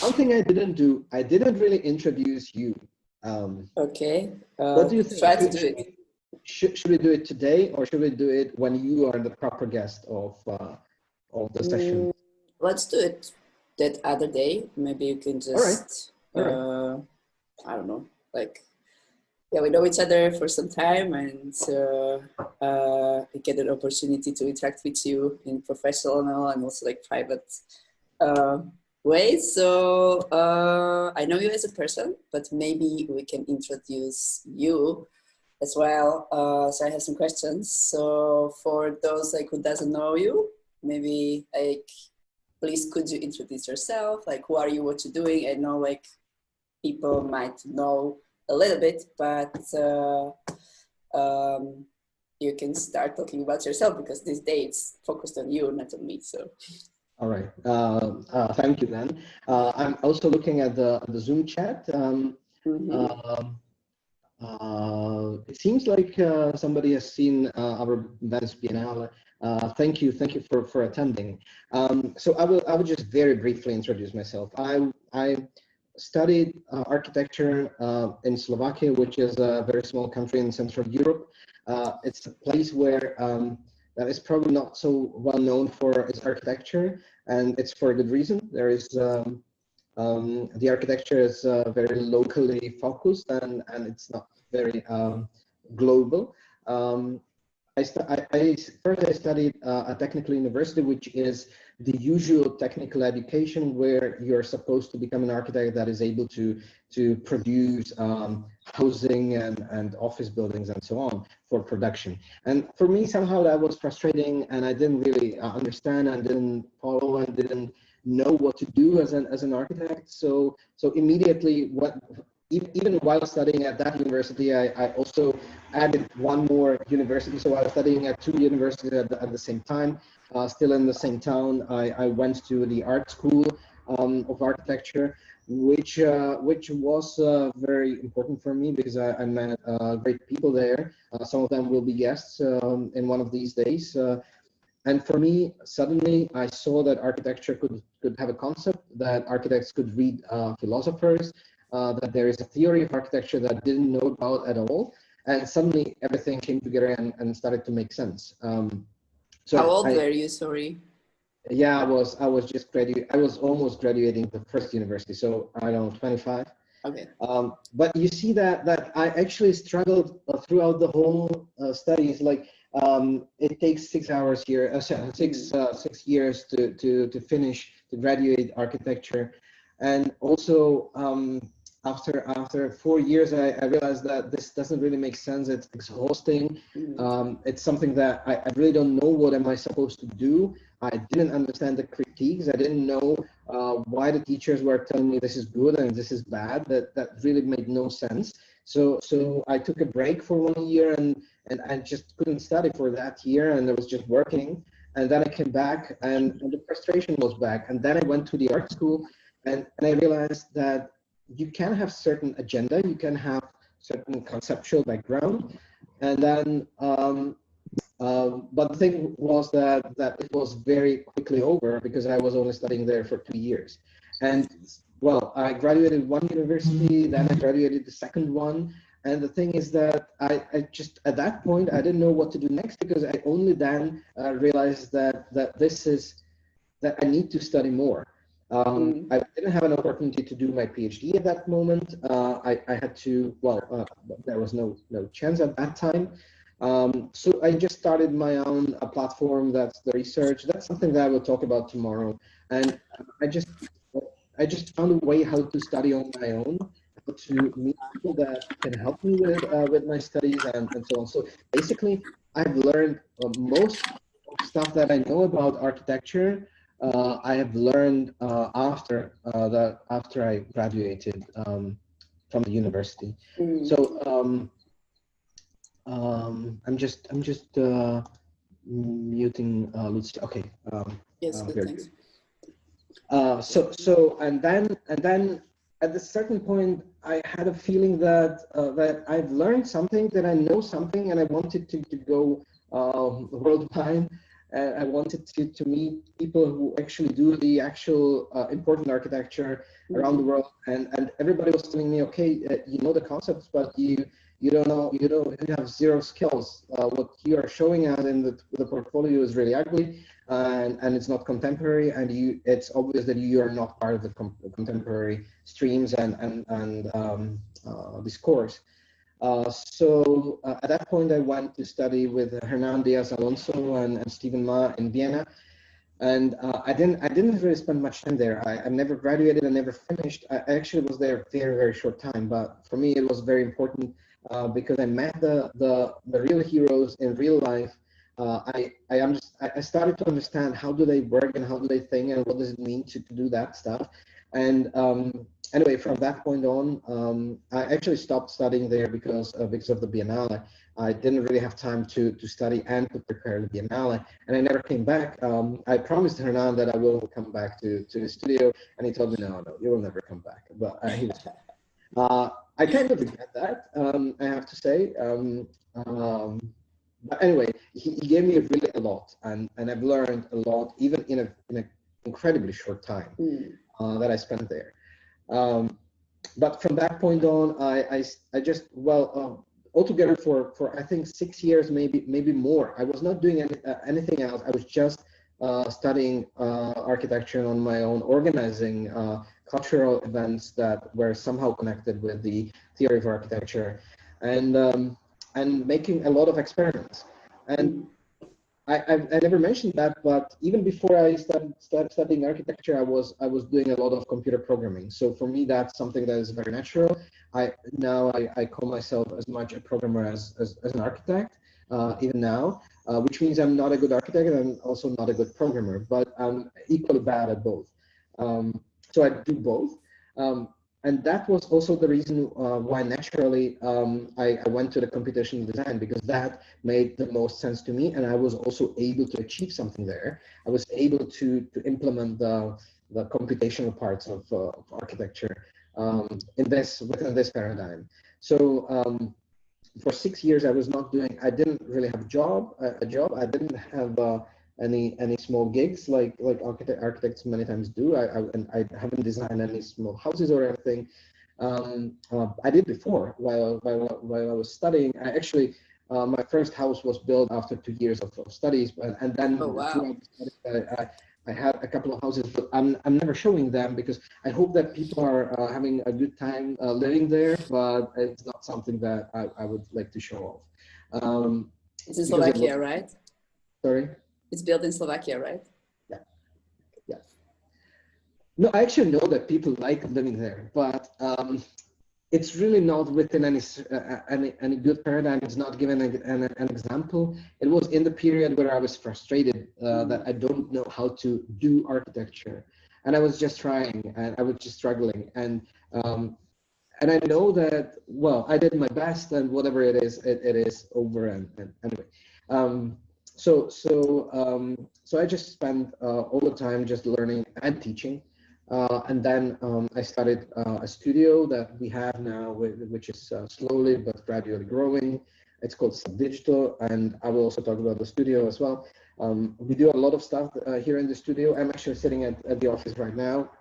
one thing I didn't do, I didn't really introduce you. Okay. What do you think? Try to do it. Should we do it today, or should we do it when you are the proper guest of the session? Let's do it that other day. Maybe you can just, All right. I don't know, like, yeah, we know each other for some time, and I get an opportunity to interact with you in professional and also like private ways. So I know you as a person, but maybe we can introduce you as well. So I have some questions. So for those like who doesn't know you, maybe like, please could you introduce yourself? Like, who are you, what you're doing? I know like people might know a little bit, but you can start talking about yourself, because this day it's focused on you, not on me. So. All right. Thank you, then. I'm also looking at the Zoom chat. It seems like somebody has seen our Venice Biennale. Thank you for attending. So I will just very briefly introduce myself. I studied architecture in Slovakia, which is a very small country in Central Europe. It's a place where that is probably not so well known for its architecture, and it's for a good reason. There is the architecture is very locally focused, and it's not very global. First I studied at technical university, which is the usual technical education where you're supposed to become an architect that is able to produce housing and office buildings and so on for production. And for me, somehow that was frustrating, and I didn't really understand and didn't follow and didn't know what to do as an architect. So immediately, even while studying at that university, I also added one more university. So I was studying at two universities at the same time, still in the same town. I went to the art school of architecture, which was very important for me, because I met great people there. Some of them will be guests in one of these days. And for me, suddenly I saw that architecture could have a concept, that architects could read philosophers, that there is a theory of architecture that I didn't know about at all. And suddenly everything came together and started to make sense. So how old were you, sorry? Yeah, I was just graduating. I was almost graduating the first university. So I don't know, 25. Okay. But you see that I actually struggled throughout the whole studies. Like it takes 6 hours here, 6 years to finish, to graduate architecture, and also after 4 years, I realized that this doesn't really make sense. It's exhausting. It's something that I really don't know what am I supposed to do. I didn't understand the critiques. I didn't know why the teachers were telling me this is good and this is bad. That really made no sense. So I took a break for 1 year, and I just couldn't study for that year, and I was just working. And then I came back, and the frustration was back. And then I went to the art school, and I realized that you can have certain agenda, you can have certain conceptual background, and then but the thing was that it was very quickly over, because I was only studying there for 2 years. And well, I graduated one university, then I graduated the second one, and the thing is that I just at that point I didn't know what to do next, because I only then realized that I need to study more. I didn't have an opportunity to do my PhD at that moment. I had to, there was no chance at that time. So I just started my own platform. That's the research. That's something that I will talk about tomorrow. And I just found a way how to study on my own, how to meet people that can help me with my studies and so on. So basically, I've learned most stuff that I know about architecture. I have learned after I graduated from the university. So I'm just muting Lucia. Okay. Yes, good, very thanks. good. So and then at a certain point, I had a feeling that that I've learned something, that I know something, and I wanted to go worldwide. and I wanted to meet people who actually do the actual important architecture around the world. And everybody was telling me, okay, you know the concepts, but you don't know, you have zero skills. What you are showing us in the portfolio is really ugly, and it's not contemporary, and it's obvious that you are not part of the contemporary streams and discourse. So at that point, I went to study with Hernan Diaz Alonso and Stephen Ma in Vienna, and I didn't really spend much time there. I never graduated, I never finished. I actually was there a very, very short time, but for me it was very important because I met the real heroes in real life. I started to understand how do they work and how do they think and what does it mean to do that stuff. And anyway, from that point on, I actually stopped studying there because of the Biennale. I didn't really have time to study and to prepare the Biennale, and I never came back. I promised Hernan that I will come back to the studio, and he told me, no, you will never come back. But he was. I kind of regret that, I have to say. But anyway, he gave me really a lot, and I've learned a lot, even in an incredibly short time that I spent there. But from that point on, I just, altogether for I think 6 years, maybe more, I was not doing anything else. I was just studying architecture on my own, organizing cultural events that were somehow connected with the theory of architecture, and making a lot of experiments. And I never mentioned that, but even before I started studying architecture, I was doing a lot of computer programming. So for me, that's something that is very natural. Now I call myself as much a programmer as an architect, even now, which means I'm not a good architect and I'm also not a good programmer, but I'm equally bad at both. So I do both. And that was also the reason why naturally I went to the computational design, because that made the most sense to me, and I was also able to achieve something there. I was able to implement the computational parts of architecture within this paradigm. So for 6 years I was not doing. I didn't really have a job. I didn't have any small gigs like architects many times do. I haven't designed any small houses or anything. I did before while I was studying. I actually my first house was built after 2 years of studies, and then throughout the studies, I had a couple of houses, but I'm never showing them because I hope that people are having a good time living there, but it's not something that I would like to show off. It's in Slovakia, right? Sorry? It's built in Slovakia, right? Yeah. No, I actually know that people like living there, but it's really not within any good paradigm. It's not given an example. It was in the period where I was frustrated that I don't know how to do architecture, and I was just trying, and I was just struggling, and I know that, well, I did my best, and whatever it is over, and anyway. So I just spent all the time just learning and teaching, and then I started a studio that we have now, which is slowly but gradually growing. It's called Subdigital, and I will also talk about the studio as well. We do a lot of stuff here in the studio. I'm actually sitting at the office right now.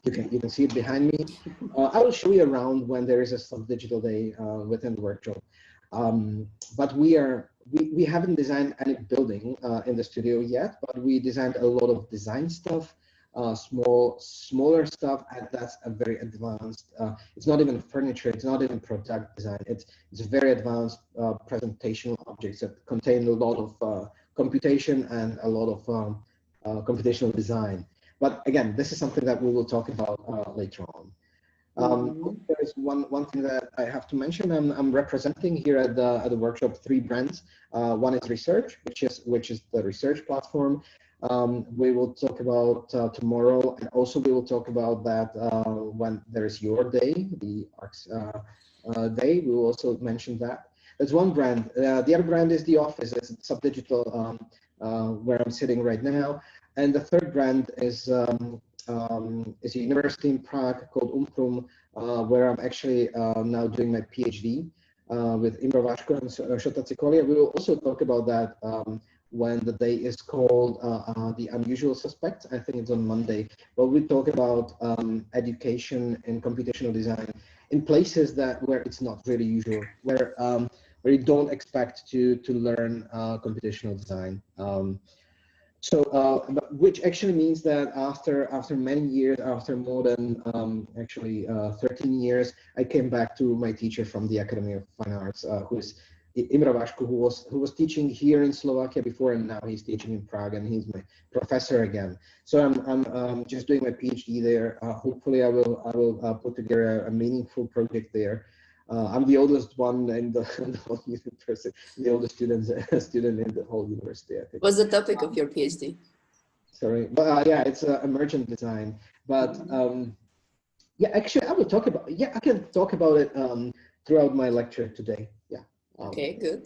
You can see it behind me. I will show you around when there is a Subdigital day within the workshop. But we haven't designed any building in the studio yet, but we designed a lot of design stuff, smaller stuff, and that's a very advanced. It's not even furniture. It's not even product design. It's very advanced presentational objects that contain a lot of computation and a lot of computational design. But again, this is something that we will talk about later on. There is one thing that I have to mention. I'm representing here at the workshop 3 brands. One is research, which is the research platform. We will talk about tomorrow, and also we will talk about that when there is your day, the ARCS day. We will also mention that. That's one brand. The other brand is the office. It's Subdigital, where I'm sitting right now. And the third brand is a university in Prague called UMPRUM, where I'm actually now doing my PhD with Eva Blšáková and Shota Cikolia. We will also talk about that when the day is called the Unusual Suspects. I think it's on Monday, but we talk about education and computational design in places where it's not really usual, where you don't expect to learn computational design. Which actually means that after many years, after more than actually 13 years, I came back to my teacher from the Academy of Fine Arts, who is Eva Blšáková, who was teaching here in Slovakia before, and now he's teaching in Prague, and he's my professor again. So I'm just doing my PhD there. Hopefully, I will put together a meaningful project there. I'm the oldest one in the whole university, the oldest student in the whole university, I think. What's the topic of your PhD? Sorry, but yeah, it's emergent design. But yeah, actually, I can talk about it throughout my lecture today. Yeah. Okay, good.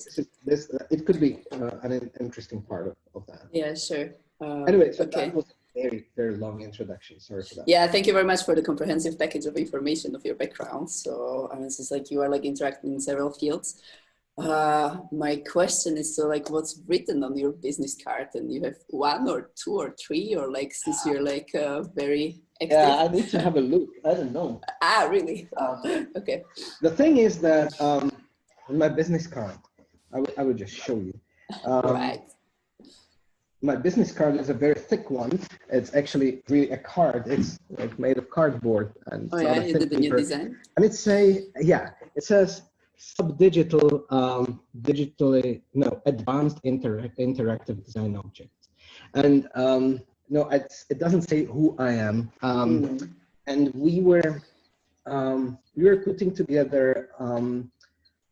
It could be an interesting part of that. Yeah, sure. Anyway, so okay. that was a very, very long introduction. Sorry for that. Yeah, thank you very much for the comprehensive package of information of your background. So I mean, it's just like you are like interacting in several fields. My question is, so like, what's written on your business card? And you have 1 or 2 or 3, or like, since you're like very active? Yeah, I need to have a look. I don't know. Ah, really? Okay. The thing is that on my business card, I will just show you. Right. My business card is a very thick one. It's actually really a card. It's like made of cardboard. And oh yeah, you did the new design. And it says Subdigital, advanced interactive design objects. And no, it doesn't say who I am. And we were putting together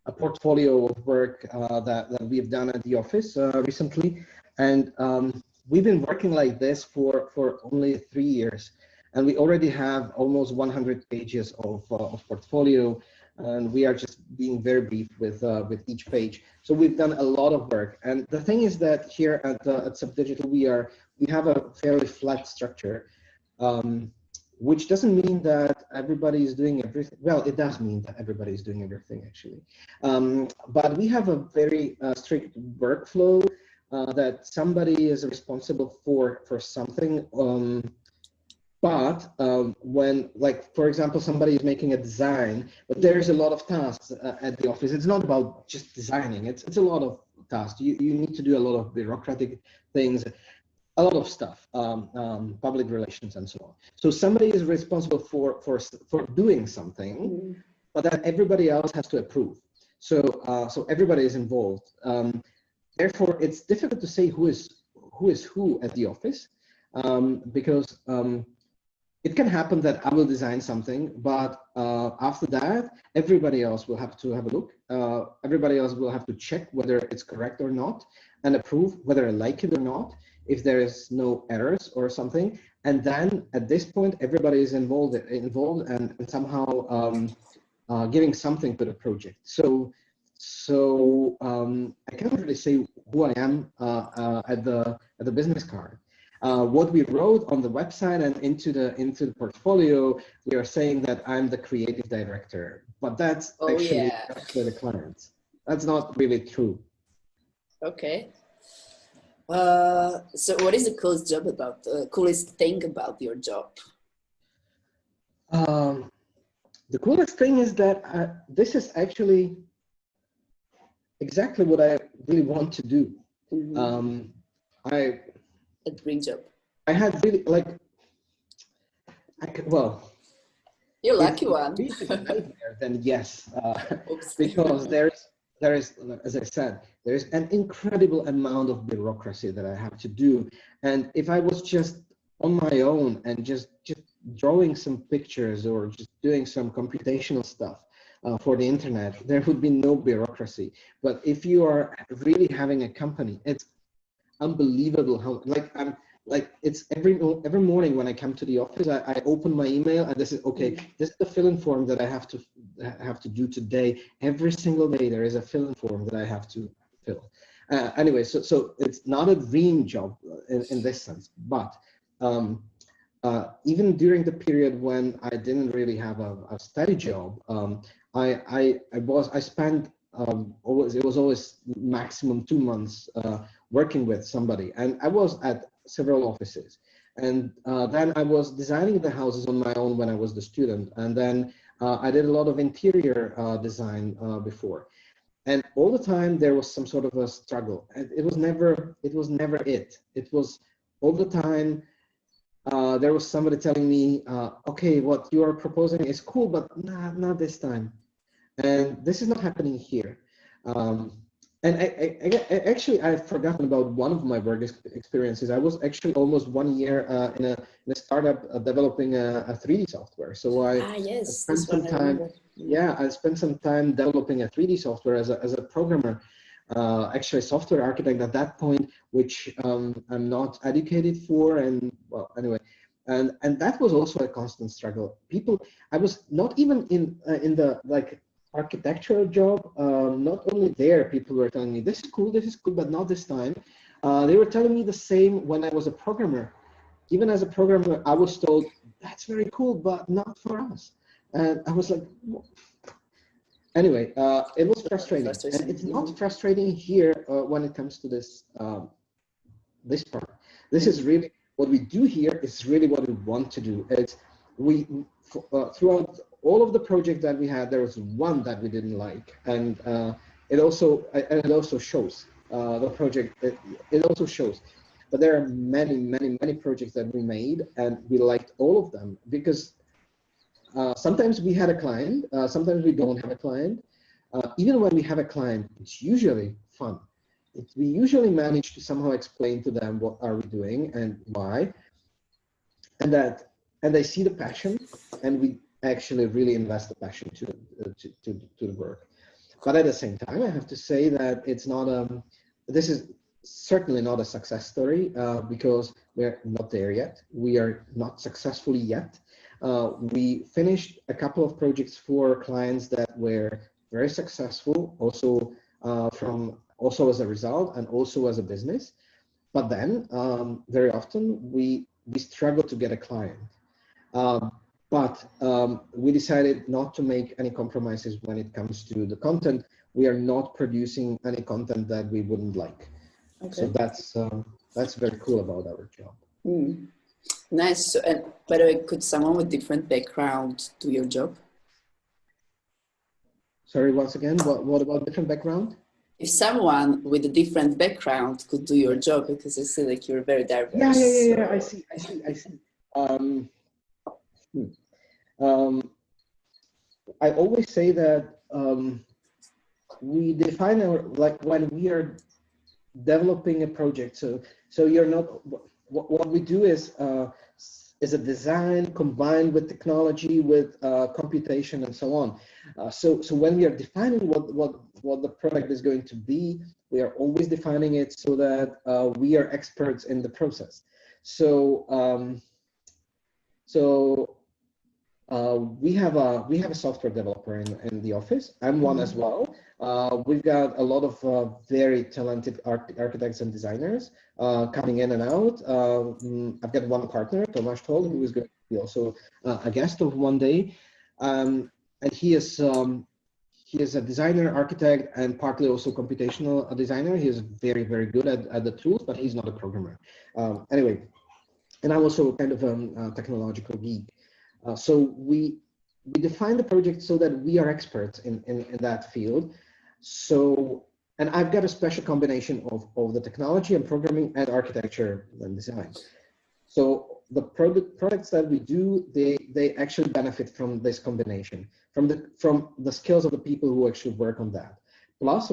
a portfolio of work that we've done at the office recently. And we've been working like this for only 3 years, and we already have almost 100 pages of portfolio, and we are just being very brief with each page. So we've done a lot of work, and the thing is that here at Subdigital we have a fairly flat structure, which doesn't mean that everybody is doing everything. Well, it does mean that everybody is doing everything actually, but we have a very strict workflow. That somebody is responsible for something, but when, like, for example, somebody is making a design, but there's a lot of tasks at the office. It's not about just designing. It's a lot of tasks. You need to do a lot of bureaucratic things, a lot of stuff, public relations and so on. So somebody is responsible for doing something, but then everybody else has to approve. So everybody is involved. Therefore, it's difficult to say who is who at the office, because it can happen that I will design something, but after that, everybody else will have to have a look. Everybody else will have to check whether it's correct or not, and approve whether I like it or not, if there is no errors or something. And then at this point, everybody is involved and somehow giving something to the project. So I can't really say who I am at the business card. What we wrote on the website and into the portfolio, we are saying that I'm the creative director, but that's actually for the clients. That's not really true. Okay. So what is the coolest thing about your job? The coolest thing is that this is actually exactly what I really want to do. A dream job. I had really you're lucky one. Then yes, because there is, as I said, there is an incredible amount of bureaucracy that I have to do, and if I was just on my own and just drawing some pictures or just doing some computational stuff for the internet, there would be no bureaucracy. But if you are really having a company, it's unbelievable how it's every morning when I come to the office, I open my email and this is this is the fill-in form that I have to do today. Every single day there is a fill-in form that I have to fill. Anyway, so it's not a dream job in this sense, but even during the period when I didn't really have a steady job, I spent it was always maximum 2 months working with somebody, and I was at several offices. And then I was designing the houses on my own when I was the student. And then I did a lot of interior design before. And all the time there was some sort of a struggle. And it was never it. It was all the time there was somebody telling me, okay, what you are proposing is cool, but not this time. And this is not happening here. And actually, I've forgotten about one of my work experiences. I was actually almost 1 year in a startup developing a 3D software. So I spent some time. Yeah, I spent some time developing a 3D software as a programmer, actually a software architect at that point, which I'm not educated for. And well, anyway, and that was also a constant struggle. I was not even in the like architectural job. Not only there, people were telling me this is cool, but not this time. They were telling me the same when I was a programmer. Even as a programmer, I was told that's very cool, but not for us. And I was like, anyway, it was frustrating. And it's not frustrating here when it comes to this this part. This is really what we do here. Is really what we want to do. It's throughout all of the projects that we had, there was one that we didn't like, and it also shows the project. It also shows, but there are many projects that we made, and we liked all of them because sometimes we had a client, sometimes we don't have a client. Even when we have a client, it's usually fun. We usually manage to somehow explain to them what are we doing and why, and they see the passion, and we actually really invest the passion to the work. But at the same time, I have to say that it's not this is certainly not a success story because we're not there yet. We are not successful yet. We finished a couple of projects for clients that were very successful, also as a result and also as a business. But then very often we struggle to get a client. But we decided not to make any compromises when it comes to the content. We are not producing any content that we wouldn't like. Okay. So that's very cool about our job. Mm. Nice. So, and by the way, could someone with different background do your job? Sorry, once again, what about different background? If someone with a different background could do your job, because I see like you're very diverse. Yeah. I see. I always say that we define our, like when we are developing a project. So you're not, what we do is a design combined with technology, with computation and so on. So when we are defining what the product is going to be, we are always defining it so that we are experts in the process. So we have a software developer in the office. I'm one as well. We've got a lot of very talented architects and designers coming in and out. I've got one partner, Tomáš Toll, who is going to be also a guest of one day, and he is a designer, architect, and partly also computational designer. He is very good at the tools, but he's not a programmer. Anyway, and I'm also kind of a technological geek. So we define the project so that we are experts in that field. So, and I've got a special combination of the technology and programming and architecture and design. So the products that we do, they actually benefit from this combination, from the skills of the people who actually work on that. Plus,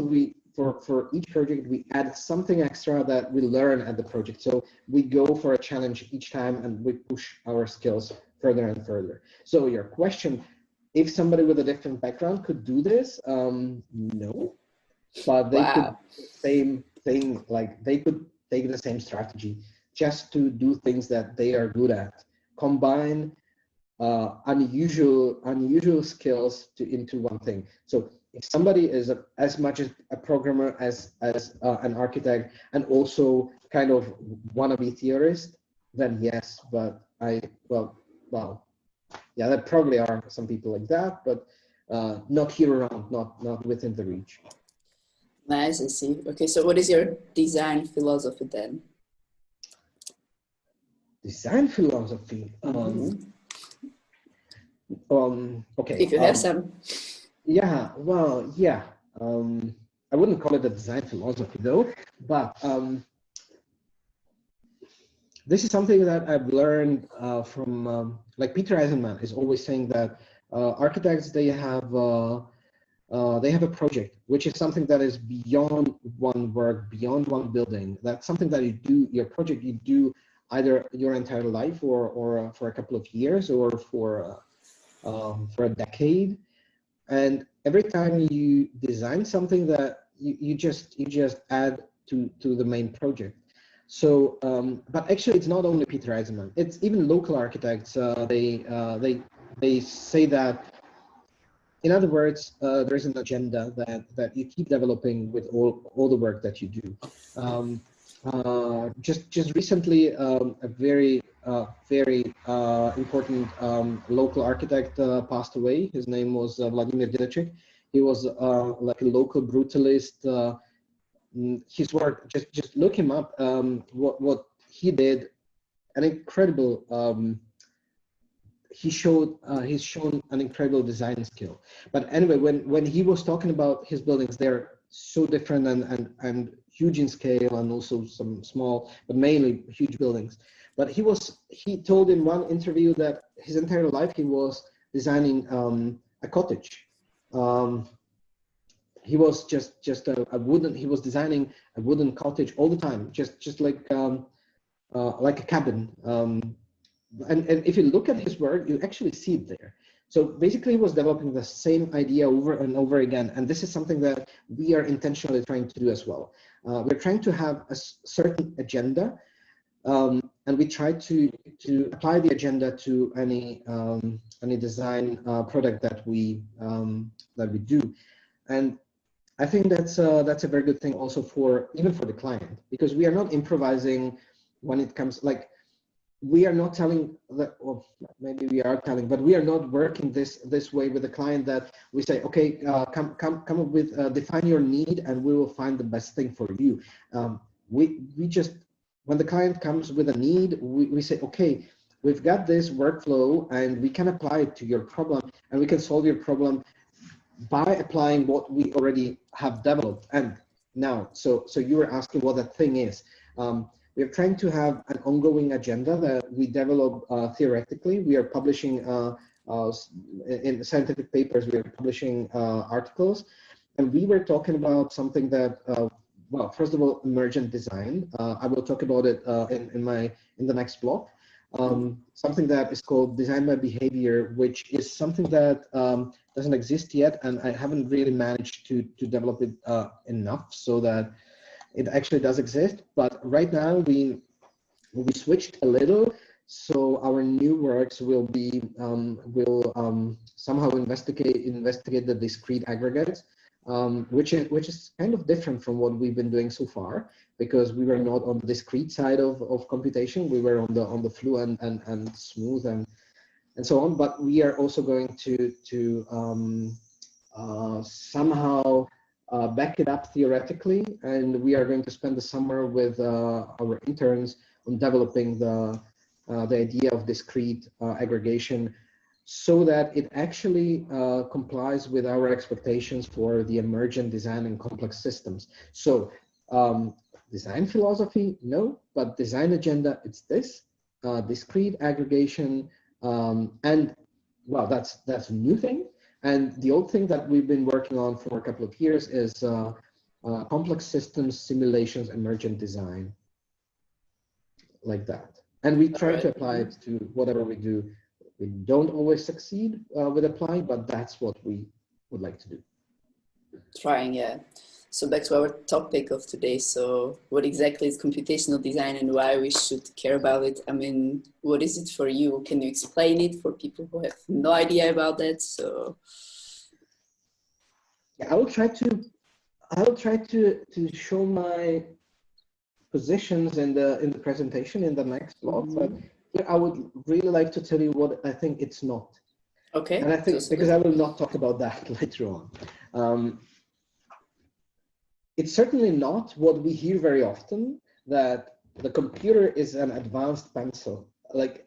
for each project, we add something extra that we learn at the project. So we go for a challenge each time and we push our skills further and further. So your question, if somebody with a different background could do this, no, but they could do the same thing, like they could take the same strategy just to do things that they are good at, combine unusual skills into one thing. So if somebody is as much as a programmer as an architect and also kind of wannabe theorist, then yes, but well, yeah, there probably are some people like that, but not here around, not within the reach. Nice, I see. Okay, so what is your design philosophy then? Design philosophy. Okay. If you have some. Yeah. Well, yeah. I wouldn't call it a design philosophy though, but this is something that I've learned from like Peter Eisenman is always saying that architects, they have a project, which is something that is beyond one work, beyond one building. That's something that you do, your project you do either your entire life or for a couple of years or for a decade. And every time you design something that you just add to the main project. So, but actually it's not only Peter Eisenman, it's even local architects. They say that, in other words, there is an agenda that you keep developing with all the work that you do. Just recently, a very important local architect passed away. His name was Vladimir Dineček. He was like a local brutalist. His work, just look him up. What he did, an incredible. He's shown an incredible design skill. But anyway, when he was talking about his buildings, they're so different and huge in scale, and also some small, but mainly huge buildings. But he told in one interview that his entire life he was designing a cottage. He was he was designing a wooden cottage all the time, just like a cabin. And if you look at his work, you actually see it there. So basically, he was developing the same idea over and over again. And this is something that we are intentionally trying to do as well. We're trying to have a certain agenda, and we try to apply the agenda to any design product that we do. And I think that's a very good thing also even for the client, because we are not improvising when it comes, like, we are not telling that, or maybe we are telling, but we are not working this way with the client, that we say, okay, come up with, define your need and we will find the best thing for you. We just, when the client comes with a need, we say, okay, we've got this workflow and we can apply it to your problem, and we can solve your problem by applying what we already have developed. And now, so you were asking what that thing is. We're trying to have an ongoing agenda that we develop theoretically. We are publishing in scientific papers, we are publishing articles. And we were talking about something that, well, first of all, emergent design. I will talk about it in the next block. Something that is called design by behavior, which is something that doesn't exist yet, and I haven't really managed to develop it enough so that it actually does exist. But right now we switched a little, so our new works will be somehow investigate the discrete aggregates, which is kind of different from what we've been doing so far, because we were not on the discrete side of computation. We were on the fluent and smooth and so on. But we are also going to somehow back it up theoretically, and we are going to spend the summer with our interns on developing the idea of discrete aggregation, so that it actually complies with our expectations for the emergent design and complex systems. So design philosophy, no, but design agenda, it's this discrete aggregation, and well, that's a new thing. And the old thing that we've been working on for a couple of years is complex systems, simulations, emergent design, like that. And we try to apply it to whatever we do. We don't always succeed with applying, but that's what we would like to do. Trying, yeah. So back to our topic of today. So what exactly is computational design and why we should care about it? I mean, what is it for you? Can you explain it for people who have no idea about that? So yeah, I will try to show my positions in the presentation in the next block. But I would really like to tell you what I think it's not. Okay. And I think because I will not talk about that later on. it's certainly not what we hear very often, that the computer is an advanced pencil. Like,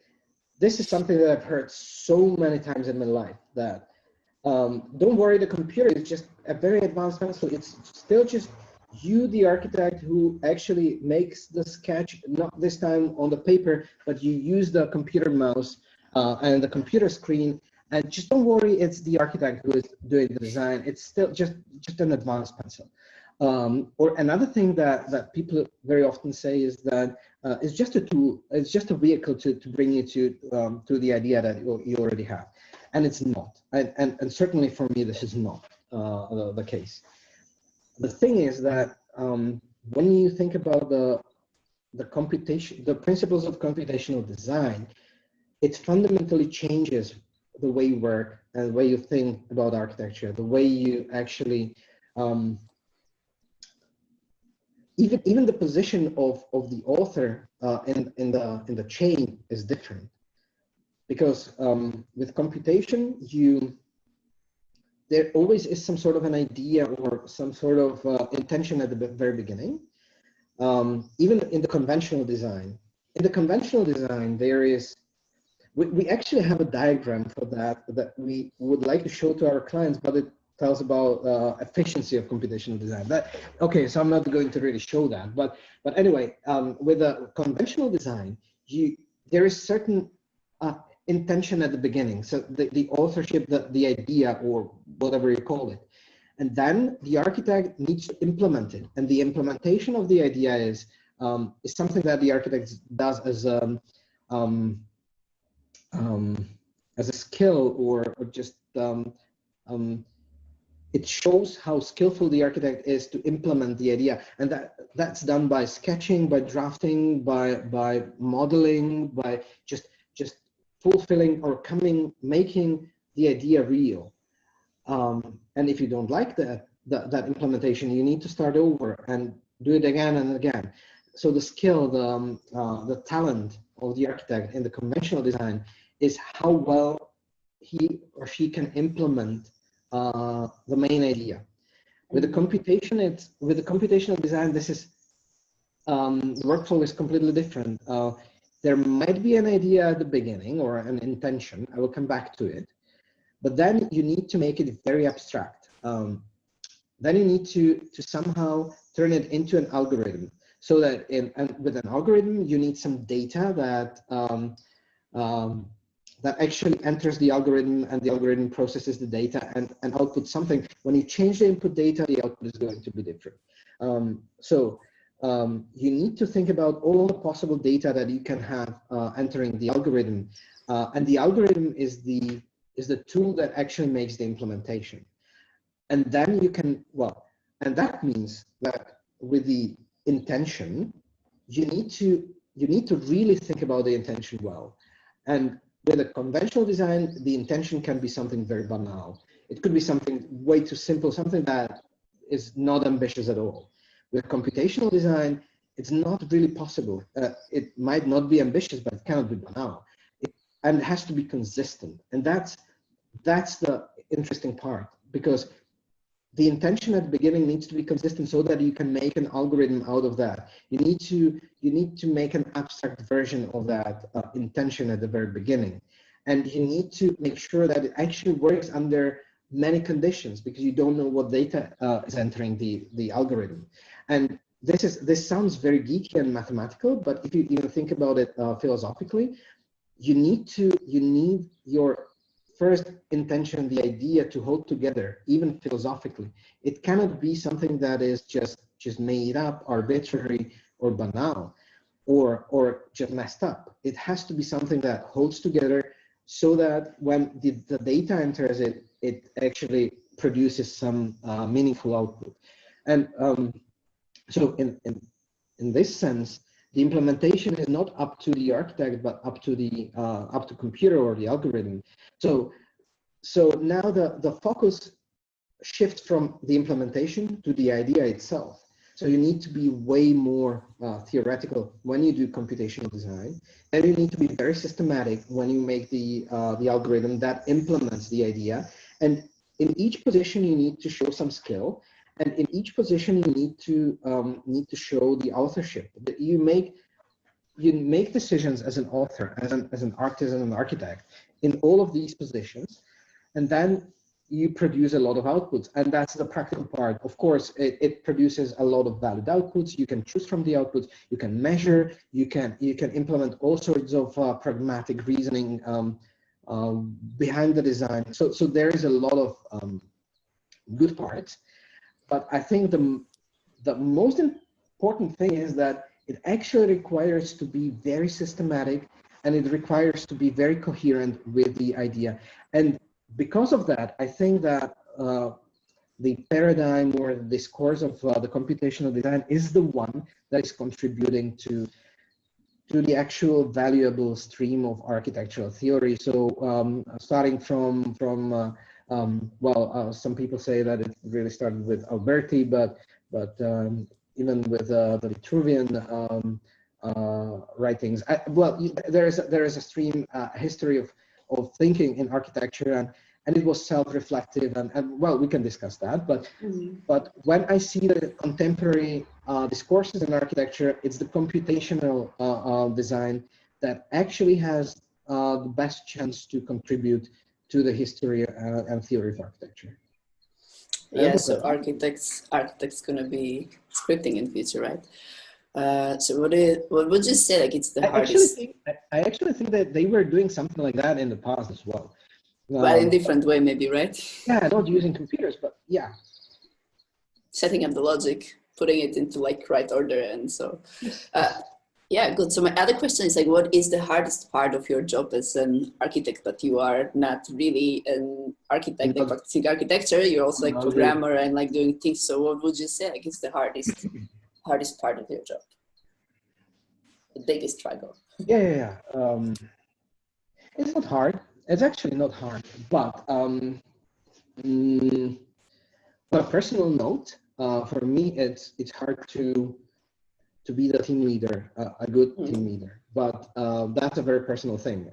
this is something that I've heard so many times in my life, that don't worry, the computer is just a very advanced pencil. It's still just you, the architect, who actually makes the sketch, not this time on the paper, but you use the computer mouse and the computer screen. And just don't worry, it's the architect who is doing the design. It's still just an advanced pencil. Or another thing that people very often say is that it's just a tool, it's just a vehicle to bring you to the idea that you already have. And it's not. And certainly for me, this is not the case. The thing is that when you think about the principles of computational design, it fundamentally changes the way you work and the way you think about architecture, the way you actually even the position of the author in the chain is different, because with computation there always is some sort of an idea or some sort of intention at the very beginning. Even in the conventional design. In the conventional design, there is, we actually have a diagram for that we would like to show to our clients, but it tells about efficiency of computational design. Okay, so I'm not going to really show that, but anyway, with a conventional design, there is certain intention at the beginning. So the authorship, the idea, or whatever you call it. And then the architect needs to implement it. And the implementation of the idea is something that the architect does as a skill, or just it shows how skillful the architect is to implement the idea. And that's done by sketching, by drafting, by modeling, by just fulfilling or making the idea real. And if you don't like that implementation, you need to start over and do it again and again. So the skill, the talent of the architect in the conventional design is how well he or she can implement the main idea. With the computational design, this is the workflow is completely different. There might be an idea at the beginning or an intention. I will come back to it. But then you need to make it very abstract. Then you need to somehow turn it into an algorithm. So that with an algorithm, you need some data that actually enters the algorithm, and the algorithm processes the data and outputs something. When you change the input data, the output is going to be different. You need to think about all the possible data that you can have entering the algorithm. And the algorithm is the tool that actually makes the implementation. And then you can, and that means that with the intention, you need to really think about the intention well. And with a conventional design, the intention can be something very banal. It could be something way too simple, something that is not ambitious at all. With computational design, it's not really possible. It might not be ambitious, but it cannot be banal. And it has to be consistent. And that's the interesting part, because the intention at the beginning needs to be consistent so that you can make an algorithm out of that. You need to make an abstract version of that intention at the very beginning. And you need to make sure that it actually works under many conditions, because you don't know what data is entering the algorithm. And this sounds very geeky and mathematical, but if you even think about it philosophically, you need your first intention, the idea, to hold together, even philosophically. It cannot be something that is just made up, arbitrary, or banal, or just messed up. It has to be something that holds together, so that when the data enters it, it actually produces some meaningful output. And so in this sense, the implementation is not up to the architect, but up to computer or the algorithm. So now the focus shifts from the implementation to the idea itself. So you need to be way more theoretical when you do computational design, and you need to be very systematic when you make the algorithm that implements the idea. And in each position, you need to show some skill. and in each position you need to show the authorship. That you make decisions as an author, as an artist and an architect in all of these positions, and then you produce a lot of outputs, and that's the practical part. Of course, it produces a lot of valid outputs. You can choose from the outputs, you can measure, you can implement all sorts of pragmatic reasoning behind the design. So there is a lot of good parts, but I think the most important thing is that it actually requires to be very systematic, and it requires to be very coherent with the idea. And because of that, I think that the paradigm or the discourse of the computational design is the one that is contributing to the actual valuable stream of architectural theory. So starting from some people say that it really started with Alberti, but even with the Vitruvian writings, there is a stream history of thinking in architecture, and it was self-reflective, and well, we can discuss that, but but when I see the contemporary discourses in architecture, it's the computational design that actually has the best chance to contribute to the history and theory of architecture. Yeah, so architects gonna be scripting in the future, right? So what would you say, like, it's the hardest? I actually think that they were doing something like that in the past as well. But in a different way, maybe, right? Yeah, not using computers, but yeah. Setting up the logic, putting it into like right order, and so. Yeah, good. So my other question is, like, what is the hardest part of your job as an architect? But you are not really an architect, like practicing architecture. You're also like programmer and like doing things. So what would you say, like, is the hardest part of your job? The biggest struggle? Yeah. It's not hard. It's actually not hard. But on a personal note, for me, it's hard to be the team leader, a good team leader. But that's a very personal thing.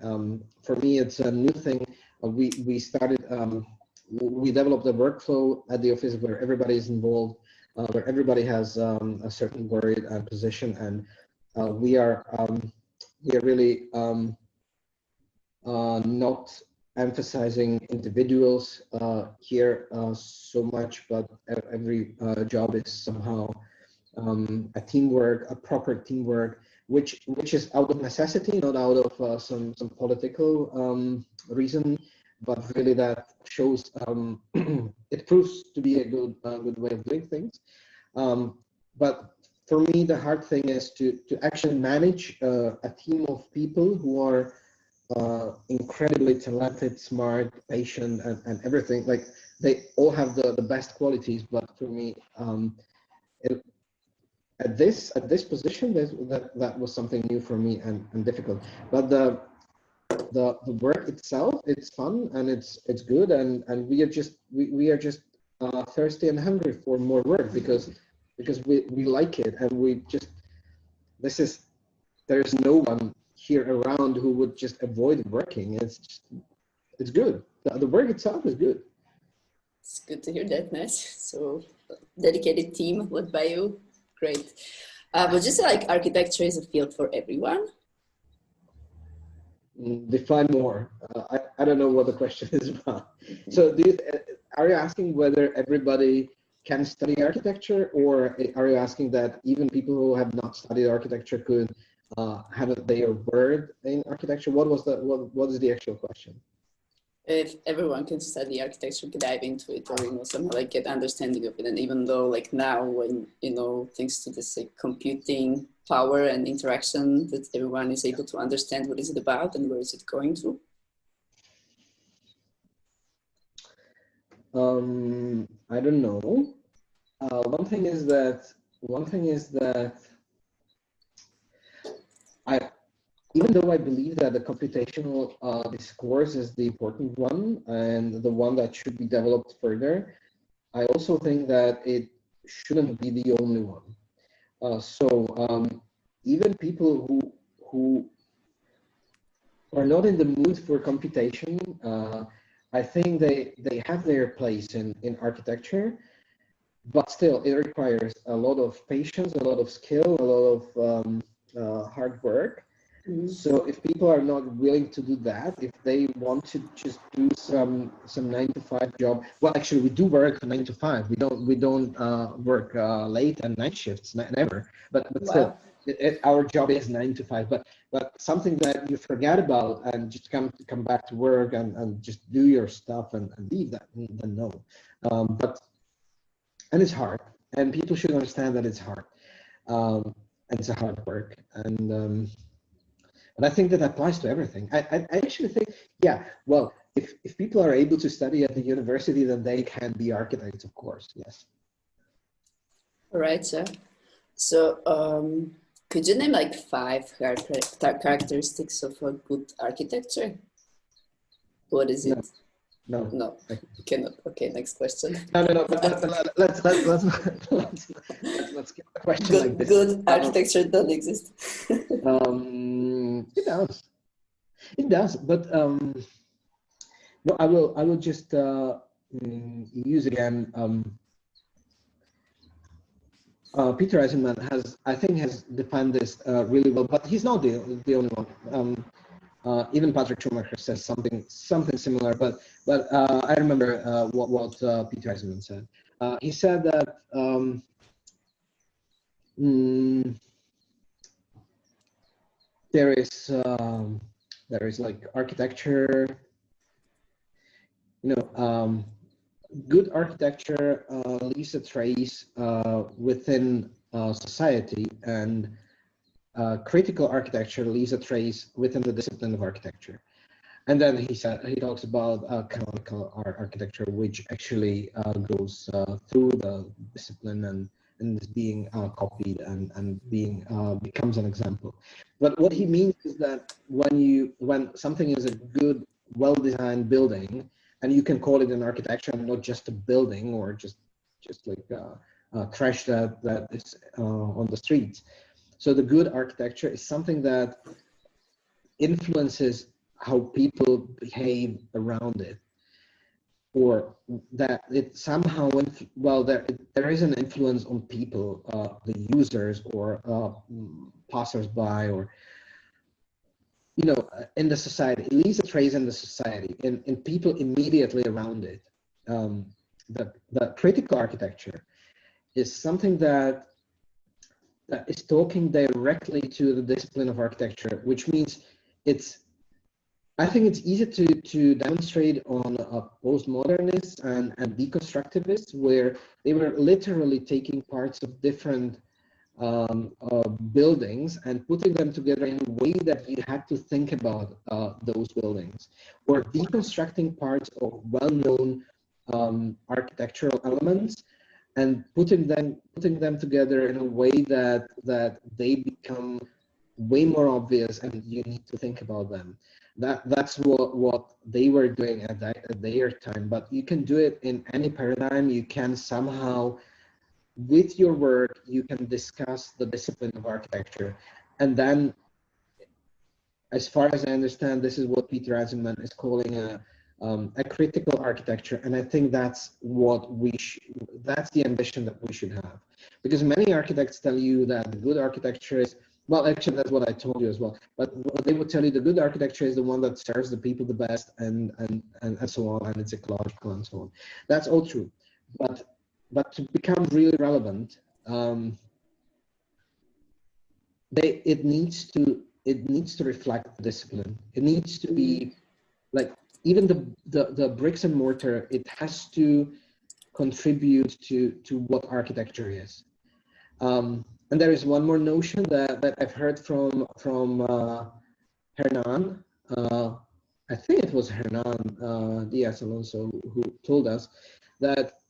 For me, it's a new thing. We started, we developed a workflow at the office where everybody is involved, where everybody has a certain word and position, and we are really not emphasizing individuals here so much, but every job is somehow a teamwork, a proper teamwork, which is out of necessity, not out of some political reason, but really that shows it proves to be a good way of doing things. But for me, the hard thing is to actually manage a team of people who are incredibly talented, smart, patient, and everything. Like, they all have the best qualities, but for me, at this position, that was something new for me and difficult. But the work itself, it's fun and it's good, and we are just thirsty and hungry for more work because we like it, and we just there's no one here around who would just avoid working. It's good. The work itself is good. It's good to hear that. Nice. So dedicated team led by you. Great. But just like architecture is a field for everyone. Define more. I don't know what the question is about. So are you asking whether everybody can study architecture, or are you asking that even people who have not studied architecture could have their word in architecture? What is the actual question? If everyone can study architecture, can dive into it, or somehow like get understanding of it. And even though like now, when thanks to this like computing power and interaction, that everyone is able to understand what is it about and where is it going to. I don't know. One thing is that even though I believe that the computational discourse is the important one and the one that should be developed further, I also think that it shouldn't be the only one. So even people who are not in the mood for computation, I think they have their place in architecture, but still, it requires a lot of patience, a lot of skill, a lot of hard work. So if people are not willing to do that, if they want to just do some 9-to-5 job, well, actually we do work 9 to 5. We don't work late and night shifts, never. But still, our job is 9 to 5. But something that you forget about and just come back to work and just do your stuff and leave that, then no. And it's hard, and people should understand that it's hard, and it's a hard work. And I think that applies to everything. I actually think, yeah, well, if people are able to study at the university, then they can be architects, of course, yes. All right, so could you name like 5 characteristics of a good architecture? What is it? No. No, you cannot. Okay, next question. No. But let's skip the question good, like this. Good architecture doesn't exist. It does. But no, I will just use again. Peter Eisenman has defined this really well, but he's not the only one. Even Patrick Schumacher says something similar, but I remember what Peter Eisenman said. He said that there is like architecture, good architecture leaves a trace within society, and critical architecture leaves a trace within the discipline of architecture. And then he talks about canonical architecture, which actually goes through the discipline and is being copied and being becomes an example. But what he means is that when something is a good, well-designed building, and you can call it an architecture and not just a building or just like trash that is on the streets. So the good architecture is something that influences how people behave around it, or that it somehow, there is an influence on people, the users or passers-by, or in the society. It leaves a trace in the society, in people immediately around it. The critical architecture is something that is talking directly to the discipline of architecture, which means I think it's easy to demonstrate on postmodernists and deconstructivists, where they were literally taking parts of different buildings and putting them together in a way that you had to think about those buildings, or deconstructing parts of well-known architectural elements and putting them together in a way that they become way more obvious and you need to think about them. That's what they were doing at their time. But you can do it in any paradigm. You can somehow, with your work, you can discuss the discipline of architecture. And then, as far as I understand, this is what Peter Eisenman is calling a critical architecture, and I think that's what that's the ambition that we should have, because many architects tell you that the good architecture is, well, actually that's what I told you as well, but they would tell you the good architecture is the one that serves the people the best, and so on, and it's ecological and so on. That's all true, but to become really relevant, it needs to reflect the discipline. It needs to be like, even the bricks and mortar, it has to contribute to what architecture is. And there is one more notion that I've heard from Hernan. I think it was Hernan Diaz Alonso who told us that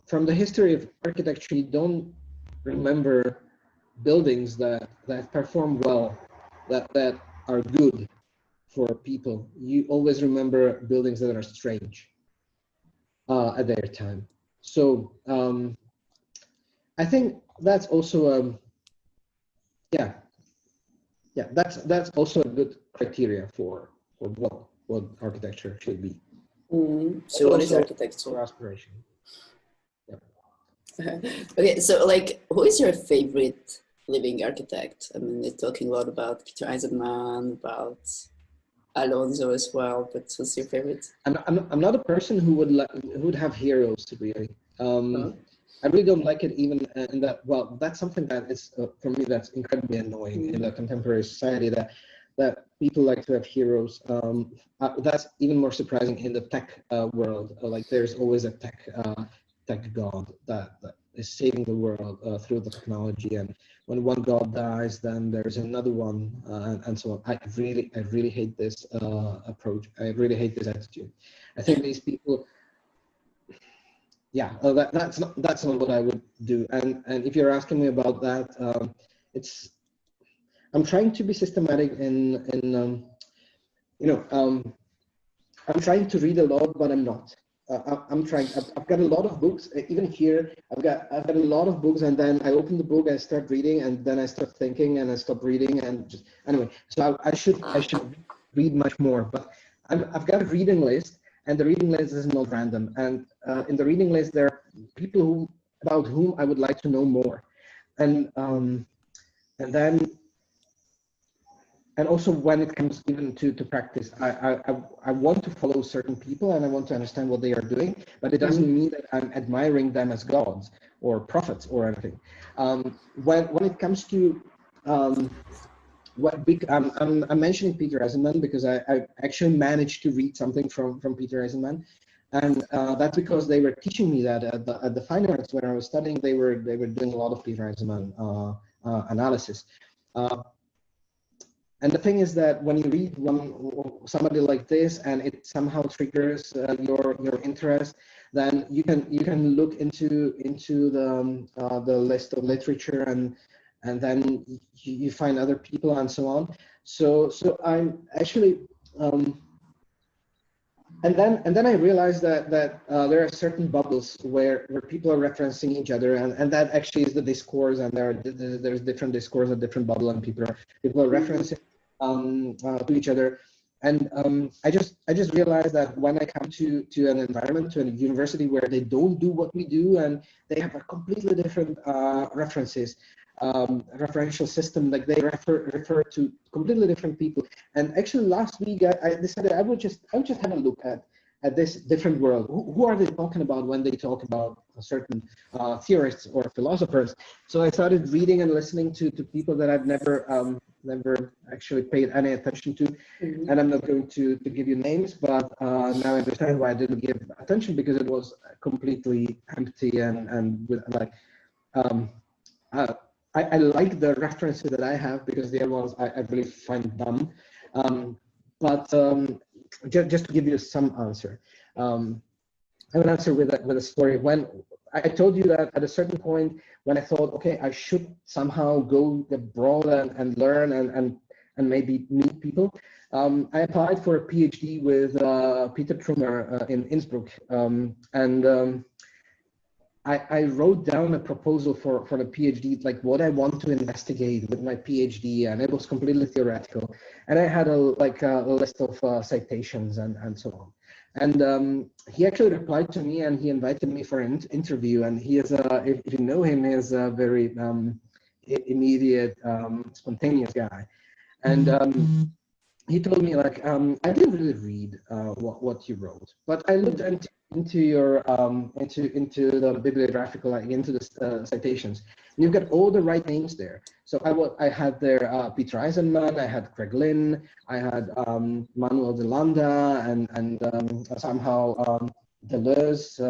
from the history of architecture, you don't remember buildings that perform well, that are good for people. You always remember buildings that are strange at their time. So I think that's also that's also a good criteria for what architecture should be. So what is architecture? For aspiration. Yeah. Okay, so like, who is your favorite living architect? I mean, they're talking a lot about Peter Eisenman, about Alonso as well, but who's your favorite? I'm not a person who would have heroes really. Oh. I really don't like it even in that. Well, that's something that is for me that's incredibly annoying in the contemporary society, that people like to have heroes. That's even more surprising in the tech world. Like there's always a tech god that is saving the world through the technology, and when one god dies, then there's another one, and so on. I really hate this approach. I really hate this attitude. I think these people, yeah, that's not what I would do. And if you're asking me about that, it's I'm trying to be systematic in you know I'm trying to read a lot, but I'm not. I'm trying. I've got a lot of books. Even here, I've got a lot of books, and then I open the book, I start reading, and then I start thinking, and I stop reading, and just anyway. So I should read much more. But I've got a reading list, and the reading list is not random. And in the reading list, there are people about whom I would like to know more, and then. And also when it comes even to practice, I want to follow certain people and I want to understand what they are doing, but it doesn't mean that I'm admiring them as gods or prophets or anything. When it comes to I'm mentioning Peter Eisenman because I actually managed to read something from Peter Eisenman, and that's because they were teaching me that at the fine arts when I was studying, they were doing a lot of Peter Eisenman analysis. And the thing is that when you read somebody like this and it somehow triggers your interest, then you can look into the list of literature and then you find other people and so on. So I'm actually and then I realized that there are certain bubbles where people are referencing each other, and that actually is the discourse, and there's different discourse, a different bubble, and people are referencing to each other. And I just realized that when I come to an environment, to a university where they don't do what we do, and they have a completely different references, referential system, like they refer to completely different people. And actually last week I decided I would just have a look at this different world. Who are they talking about when they talk about certain theorists or philosophers? So I started reading and listening to people that I've never actually paid any attention to. And I'm not going to give you names, but now I understand why I didn't give attention, because it was completely empty and with like I like the references that I have, because the other ones I really find dumb. But just to give you some answer, I will answer with a story. When I told you that at a certain point, when I thought, okay, I should somehow go abroad and learn and maybe meet people, I applied for a PhD with Peter Trummer in Innsbruck, I wrote down a proposal for the PhD, like what I want to investigate with my PhD, and it was completely theoretical. And I had a list of citations and so on. And he actually replied to me, and he invited me for an interview. And he is, if you know him, he is a very immediate, spontaneous guy. And he told me, like, I didn't really read what you wrote, but I looked into your into the bibliographical, like into the citations. You've got all the right names there. So I had there Peter Eisenman, I had Craig Lynn, I had Manuel de Landa, and somehow Deleuze,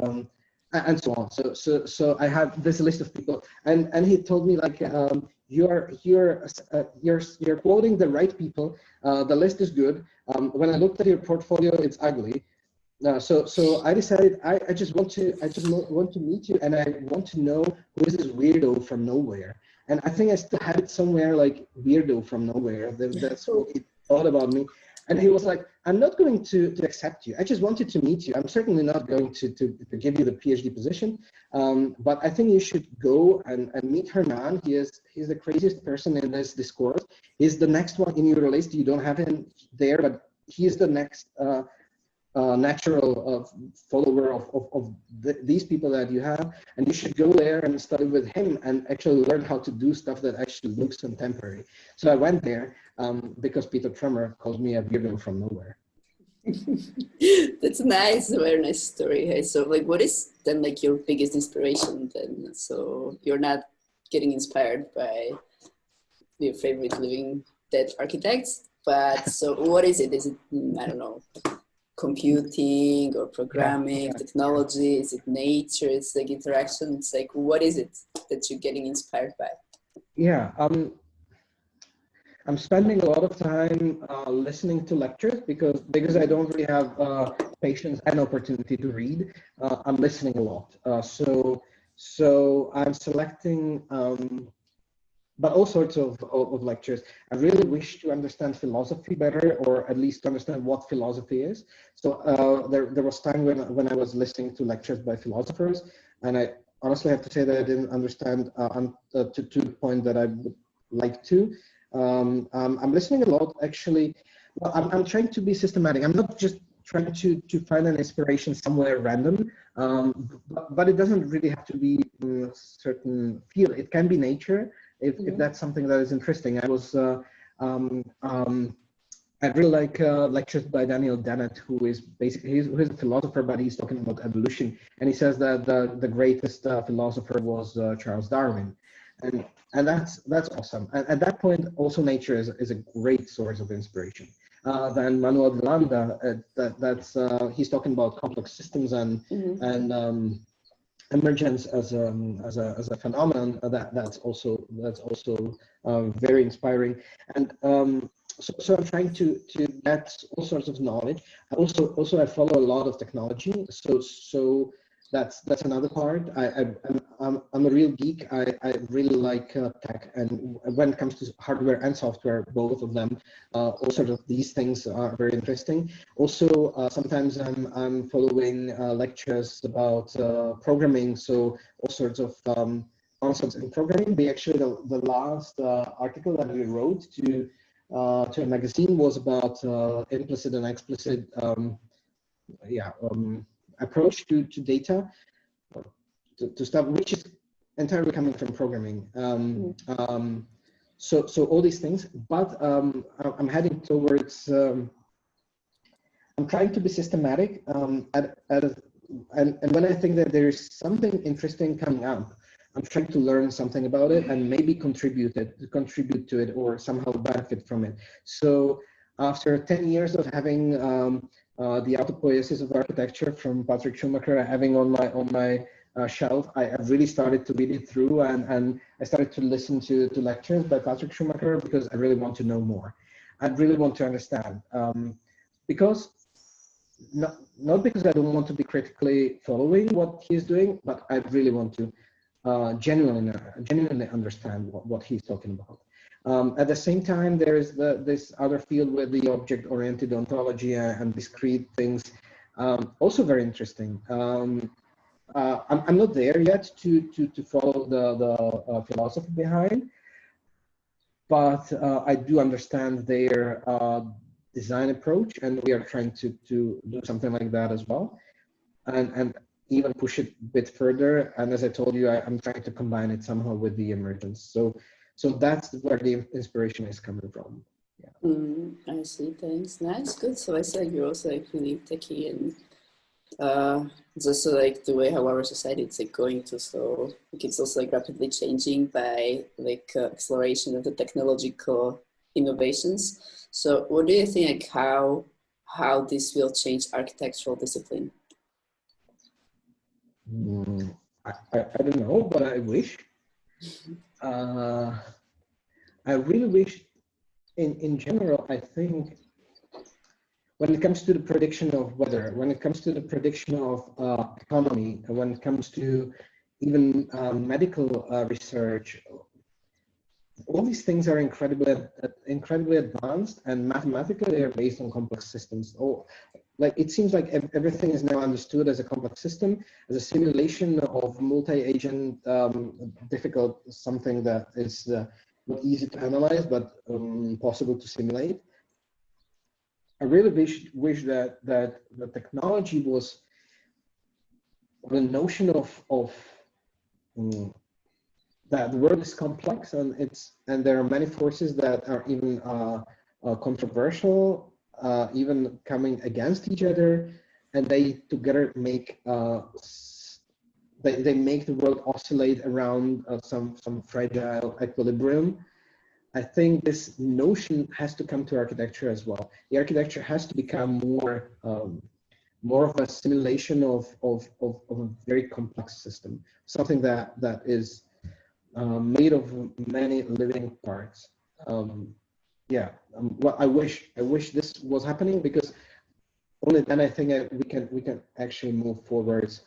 and so on. So I had this list of people, and he told me, like, you're quoting the right people. The list is good. When I looked at your portfolio, it's ugly. So I decided I just want to meet you, and I want to know who is this weirdo from nowhere. And I think I still have it somewhere, like weirdo from nowhere. That's what he thought about me. And he was like, I'm not going to accept you. I just wanted to meet you. I'm certainly not going to give you the PhD position. But I think you should go and meet Hernan. He's the craziest person in this discourse. He's the next one in your list. You don't have him there, but he's the next natural follower of these people that you have, and you should go there and study with him and actually learn how to do stuff that actually looks contemporary. So I went there because Peter Trummer calls me a weirdo from nowhere. That's nice, a very nice story. Hey, so like, what is then like your biggest inspiration then? So you're not getting inspired by your favorite living dead architects, but so what is it? Is it, I don't know, computing or programming, technology? Is it nature? It's like interaction. It's like, what is it that you're getting inspired by? Yeah, I'm spending a lot of time listening to lectures because I don't really have patience and opportunity to read. I'm listening a lot. So I'm selecting but all sorts of lectures. I really wish to understand philosophy better, or at least to understand what philosophy is. So there was time when I was listening to lectures by philosophers, and I honestly have to say that I didn't understand to the point that I would like to. I'm listening a lot, actually. Well, I'm trying to be systematic. I'm not just trying to find an inspiration somewhere random, but it doesn't really have to be a certain field. It can be nature, if that's something that is interesting. I was I really like lectures by Daniel Dennett, who is basically who's a philosopher, but he's talking about evolution, and he says that the greatest philosopher was Charles Darwin, and that's awesome. And at that point, also nature is a great source of inspiration. Then Manuel de Landa, he's talking about complex systems and emergence as a phenomenon. That's also very inspiring. And so I'm trying to get all sorts of knowledge. I follow a lot of technology. So that's another part. I'm a real geek. I really like tech, and when it comes to hardware and software, both of them, all sorts of these things are very interesting. Also, sometimes I'm following lectures about programming. So all sorts of concepts in programming. The last article that we wrote to a magazine was about implicit and explicit approach to data, to stuff which is entirely coming from programming. So all these things, but I'm heading towards. I'm trying to be systematic, and when I think that there is something interesting coming up, I'm trying to learn something about it and maybe contribute to it, or somehow benefit from it. So after 10 years of having the Autopoiesis of Architecture from Patrick Schumacher having on my shelf, I really started to read it through, and I started to listen to lectures by Patrick Schumacher because I really want to know more. I really want to understand, because not because I don't want to be critically following what he's doing, but I really want to genuinely understand what he's talking about. At the same time, there is this other field with the object-oriented ontology and discrete things, also very interesting. I'm not there yet to follow the philosophy behind, but I do understand their design approach, and we are trying to do something like that as well, and even push it a bit further. And as I told you, I'm trying to combine it somehow with the emergence. So that's where the inspiration is coming from. Yeah. I see. Thanks. Nice. Good. So I said you're also like really techie, and it's also like the way how our society is like going to. So like, it's also like rapidly changing by like acceleration of the technological innovations. So what do you think, like how this will change architectural discipline? I don't know, but I wish. I really wish, in general, I think when it comes to the prediction of weather, when it comes to the prediction of economy, when it comes to even medical research, all these things are incredibly advanced, and mathematically they are based on complex systems. Like it seems like everything is now understood as a complex system, as a simulation of multi-agent, difficult, something that is not easy to analyze, but possible to simulate. I really wish that the technology was the notion of that the world is complex, and there are many forces that are even controversial, even coming against each other, and they together make they make the world oscillate around some fragile equilibrium. I think this notion has to come to architecture as well. The architecture has to become more of a simulation of a very complex system, something that is made of many living parts. Well, I wish this was happening, because only then I think we can actually move forwards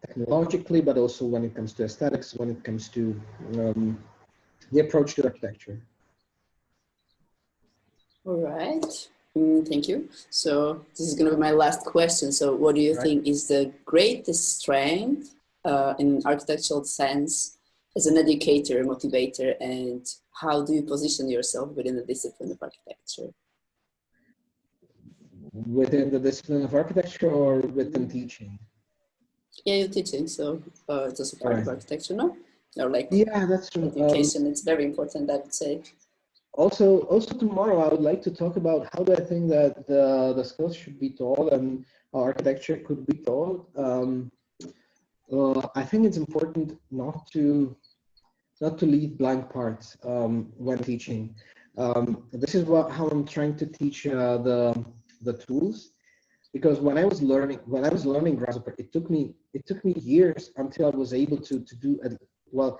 technologically, but also when it comes to aesthetics, when it comes to the approach to architecture. All right. Thank you. So this is going to be my last question. So what do you think is the greatest strength in architectural sense as an educator, motivator, and how do you position yourself within the discipline of architecture? Within the discipline of architecture or within teaching? Yeah, you're teaching, so it's also part of architecture, no? Or like, yeah, that's true. Education, it's very important, I would say. Also tomorrow, I would like to talk about how do I think that the skills should be taught and architecture could be taught. I think it's important not to leave blank parts when teaching. This is how I'm trying to teach the tools, because when I was learning Grasshopper, it took me years until I was able to do it. Well,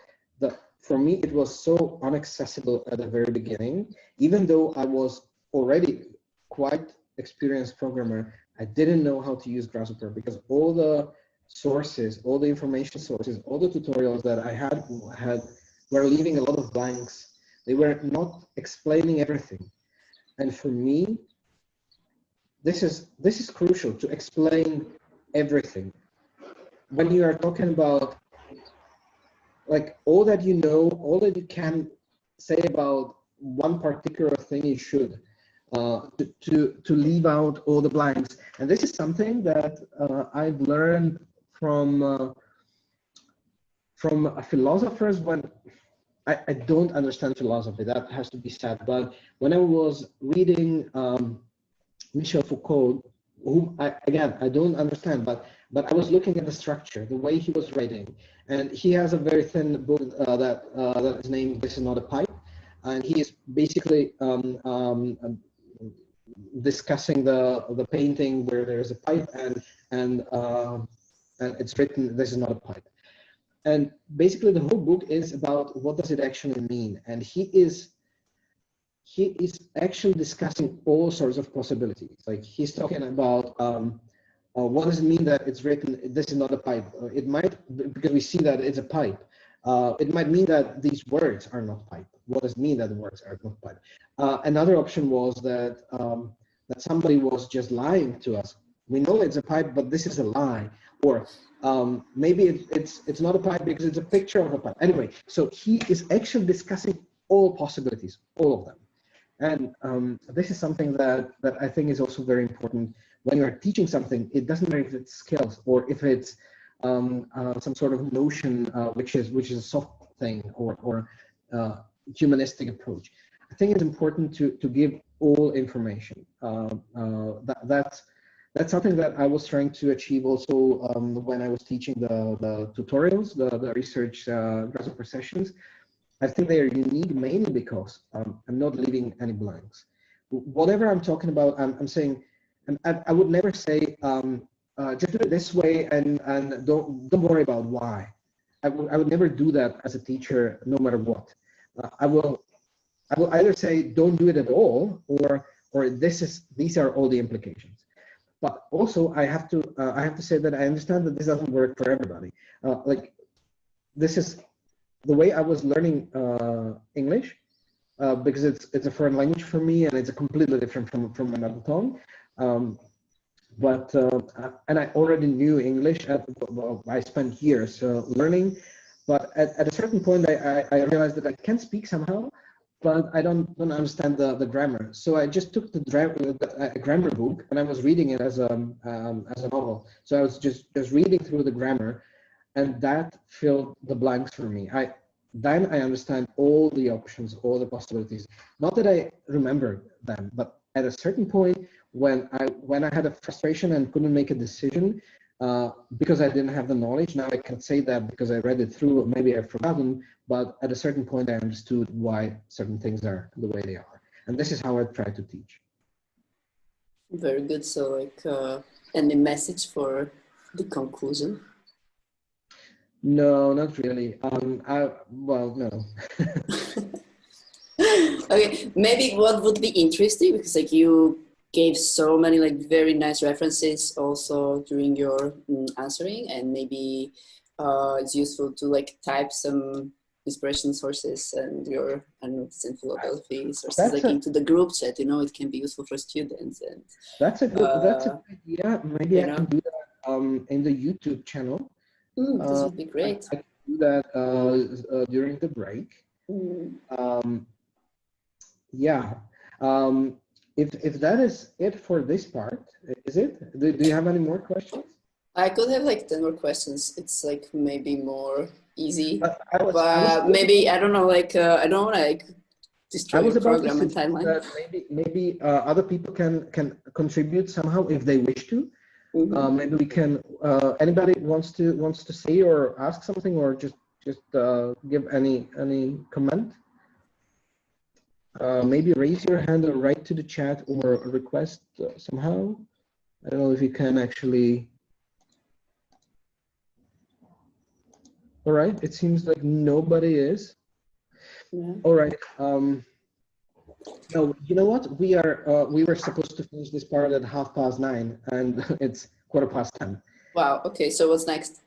for me, it was so inaccessible at the very beginning. Even though I was already quite experienced programmer, I didn't know how to use Grasshopper, because all the sources, all the information sources, all the tutorials that I had were leaving a lot of blanks. They were not explaining everything. And for me, this is crucial, to explain everything. When you are talking about like all that you know, all that you can say about one particular thing, you should to leave out all the blanks. And this is something that I've learned from philosophers. When I don't understand philosophy, that has to be said, but when I was reading Michel Foucault, whom I don't understand, but I was looking at the structure, the way he was writing, and he has a very thin book that is named "This Is Not a Pipe," and he is basically discussing the painting where there is a pipe, and it's written "This is not a pipe," and basically the whole book is about what does it actually mean, and he is actually discussing all sorts of possibilities. Like he's talking about what does it mean that it's written, this is not a pipe? It might, because we see that it's a pipe. It might mean that these words are not pipe. What does it mean that the words are not pipe? Another option was that that somebody was just lying to us. We know it's a pipe, but this is a lie. Or maybe it's not a pipe because it's a picture of a pipe. Anyway, so he is actually discussing all possibilities, all of them. And this is something that I think is also very important when you're teaching something. It doesn't matter if it's skills or if it's some sort of notion which is a soft thing or humanistic approach. I think it's important to give all information. That's something that I was trying to achieve also when I was teaching the tutorials, the research Grasshopper sessions. I think they are unique mainly because I'm not leaving any blanks. Whatever I'm talking about, I'm saying, and I would never say just do it this way and don't worry about why. I would never do that as a teacher, no matter what. I will either say don't do it at all, or these are all the implications. But also I have to say that I understand that this doesn't work for everybody. Like this is the way I was learning English, because it's a foreign language for me and it's a completely different from my mother tongue. And I already knew English. I spent years learning, but at a certain point I realized that I can speak somehow, but I don't understand the grammar. So I just took the grammar book and I was reading it as a novel. So I was just reading through the grammar, and that filled the blanks for me. Then I understand all the options, all the possibilities. Not that I remember them, but at a certain point when I had a frustration and couldn't make a decision because I didn't have the knowledge. Now I can say that because I read it through, maybe I've forgotten, but at a certain point I understood why certain things are the way they are. And this is how I try to teach. Very good. So like any message for the conclusion? No, not really. Well, no. Okay, maybe what would be interesting, because like you gave so many like very nice references also during your answering, and maybe it's useful to like type some inspiration sources and your notes and philosophy sources like into the group chat. You know, it can be useful for students. And that's a good idea. Maybe I can do that in the YouTube channel. This would be great. I can do that during the break. Yeah. If that is it for this part, is it? Do you have any more questions? I could have like 10 more questions. It's like maybe more easy, but maybe I don't know. Like I don't want to like destroy your program and timeline. That maybe other people can contribute somehow if they wish to. Maybe we can. Anybody wants to say or ask something, or just give any comment. Maybe raise your hand or write to the chat or request somehow. I don't know if you can actually. All right. It seems like nobody is. Yeah. All right. No, you know what? We were supposed to finish this part at 9:30, and it's 10:15. Wow. Okay. So what's next?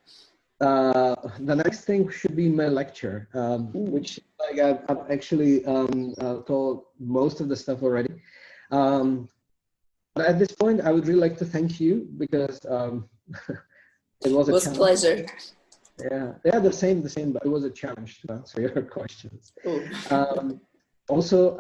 The next thing should be my lecture, which like I've actually told most of the stuff already. But at this point, I would really like to thank you because it was a pleasure. Yeah, the same. But it was a challenge to answer your questions. Also.